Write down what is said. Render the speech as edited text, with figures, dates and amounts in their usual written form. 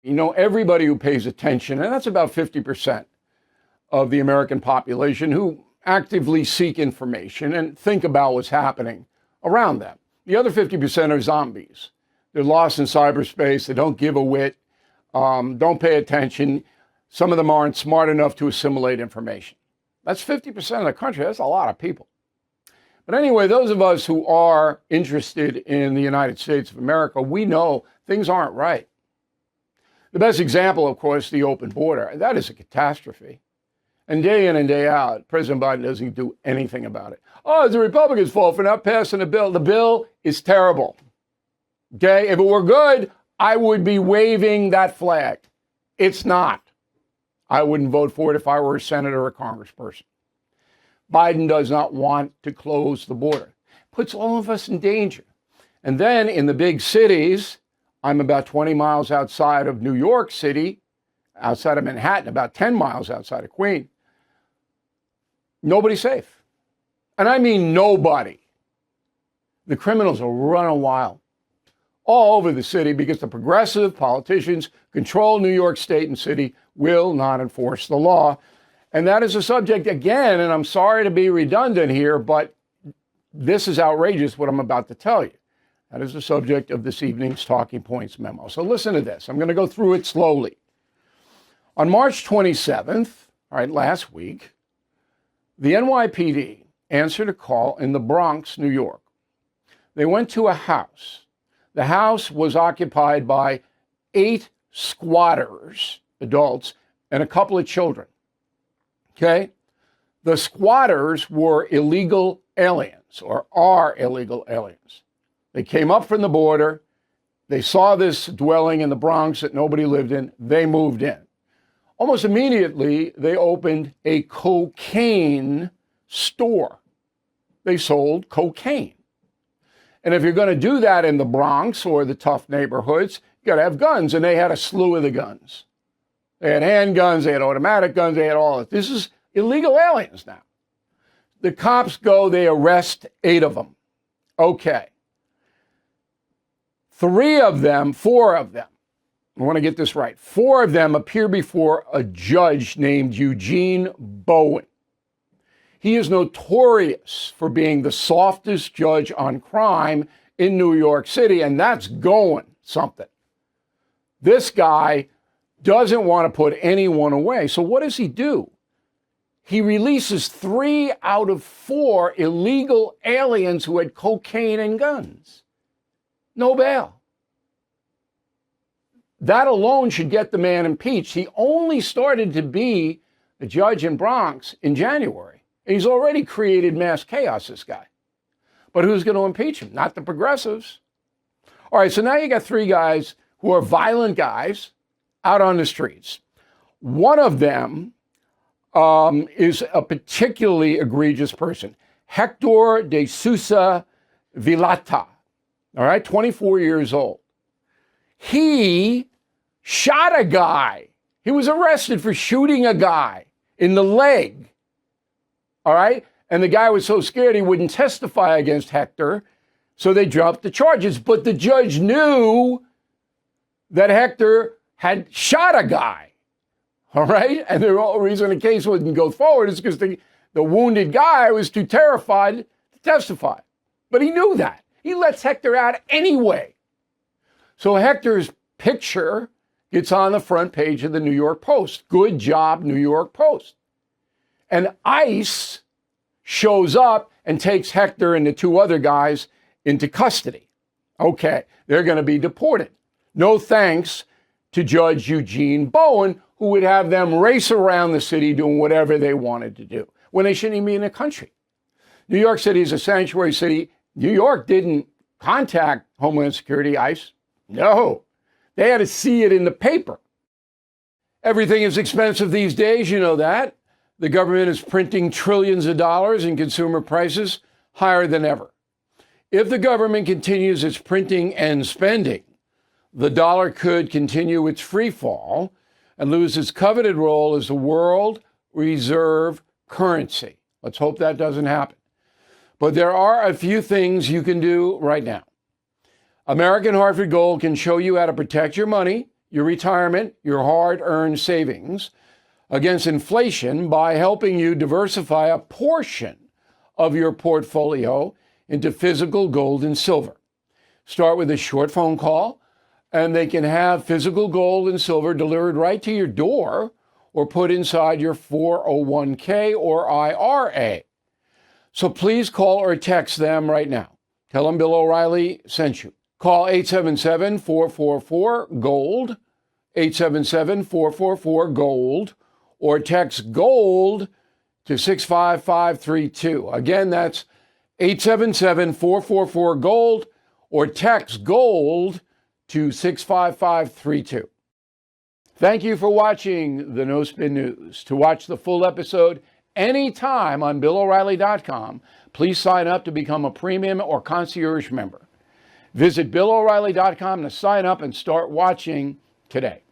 You know, everybody who pays attention, and that's about 50% of the American population who actively seek information and think about what's happening around them. The other 50% are zombies. They're lost in cyberspace. They don't give a whit, don't pay attention. Some of them aren't smart enough to assimilate information. That's 50% of the country. That's a lot of people. But anyway, those of us who are interested in the United States of America, we know things aren't right. The best example, of course, the open border. That is a catastrophe. And day in and day out, President Biden doesn't do anything about it. Oh, it's the Republicans' fault for not passing the bill. The bill is terrible. Okay? If it were good, I would be waving that flag. It's not. I wouldn't vote for it if I were a senator or a congressperson. Biden does not want to close the border. Puts all of us in danger. And then in the big cities, I'm about 20 miles outside of New York City, outside of Manhattan, about 10 miles outside of Queens. Nobody's safe. And I mean nobody. The criminals are running wild all over the city because the progressive politicians control New York State and city, will not enforce the law. And that is a subject, again, and I'm sorry to be redundant here, but this is outrageous what I'm about to tell you. That is the subject of this evening's Talking Points memo. So listen to this. I'm going to go through it slowly. On March 27th, all right, last week, the NYPD answered a call in the Bronx, New York. They went to a house. The house was occupied by 8 squatters, adults, and a couple of children. Okay? The squatters were illegal aliens, or are illegal aliens. They came up from the border. They saw this dwelling in the Bronx that nobody lived in. They moved in. Almost immediately, they opened a cocaine store. They sold cocaine. And if you're going to do that in the Bronx or the tough neighborhoods, you got to have guns. And they had a slew of the guns. They had handguns, they had automatic guns, they had all of it. This is illegal aliens now. The cops go, they arrest 8 of them. Okay. 4 of them, I want to get this right. 4 of them appear before a judge named Eugene Bowen. He is notorious for being the softest judge on crime in New York City, and that's going something. This guy doesn't want to put anyone away. So what does he do? He releases 3 out of 4 illegal aliens who had cocaine and guns. No bail. That alone should get the man impeached. He only started to be the judge in Bronx in January. And he's already created mass chaos, this guy. But who's going to impeach him? Not the progressives. All right, so now you got 3 guys who are violent guys out on the streets. One of them is a particularly egregious person, Hector de Sousa Vilata, all right, 24 years old. He shot a guy. He was arrested for shooting a guy in the leg, all right? And the guy was so scared he wouldn't testify against Hector, so they dropped the charges. But the judge knew that Hector had shot a guy, all right? And the only reason the case wouldn't go forward is because the wounded guy was too terrified to testify. But he knew that. He lets Hector out anyway. So Hector's picture gets on the front page of the New York Post. Good job, New York Post. And ICE shows up and takes Hector and the 2 other guys into custody. Okay, they're going to be deported. No thanks to Judge Eugene Bowen, who would have them race around the city doing whatever they wanted to do when they shouldn't even be in the country. New York City is a sanctuary city. New York didn't contact Homeland Security, ICE. No, they had to see it in the paper. Everything is expensive these days, you know that. The government is printing trillions of dollars and consumer prices higher than ever. If the government continues its printing and spending, the dollar could continue its free fall and lose its coveted role as the world reserve currency. Let's hope that doesn't happen. But there are a few things you can do right now. American Hartford Gold can show you how to protect your money your retirement, your hard-earned savings against inflation by helping you diversify a portion of your portfolio into physical gold and silver. Start with a short phone call, and they can have physical gold and silver delivered right to your door or put inside your 401k or IRA. So please call or text them right now. Tell them Bill O'Reilly sent you. Call 877-444-GOLD, 877-444-GOLD, or text GOLD to 65532. Again, that's 877-444-GOLD, or text GOLD to 65532. Thank you for watching the No Spin News. To watch the full episode anytime on BillO'Reilly.com, please sign up to become a premium or concierge member. Visit BillO'Reilly.com to sign up and start watching today.